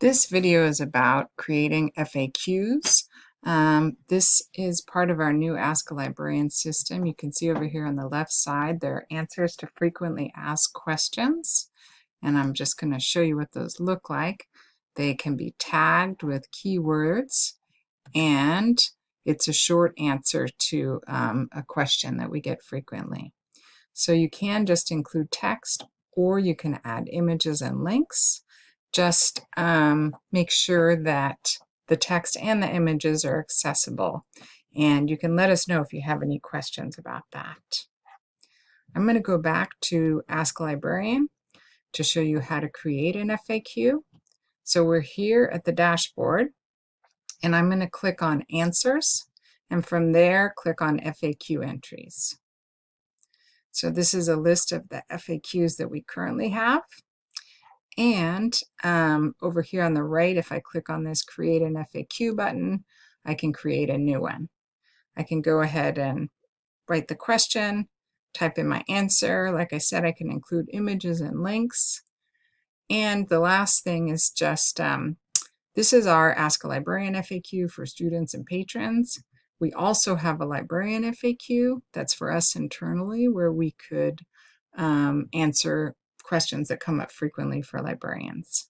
This video is about creating FAQs. This is part of our new Ask a Librarian system. You can see over here on the left side there are answers to frequently asked questions, and I'm just going to show you what those look like. They can be tagged with keywords, and it's a short answer to a question that we get frequently. So you can just include text, or you can add images and links. Just make sure that the text and the images are accessible, and you can let us know if you have any questions about that. I'm going to go back to Ask a Librarian to show you how to create an FAQ. So we're here at the dashboard, and I'm going to click on Answers, and from there click on FAQ Entries. So this is a list of the FAQs that we currently have. And over here on the right, if I click on this Create an FAQ button, I can create a new one. I can go ahead and write the question, type in my answer. Like I said, I can include images and links. And the last thing is just, this is our Ask a Librarian FAQ for students and patrons. We also have a Librarian FAQ that's for us internally, where we could answer questions that come up frequently for librarians.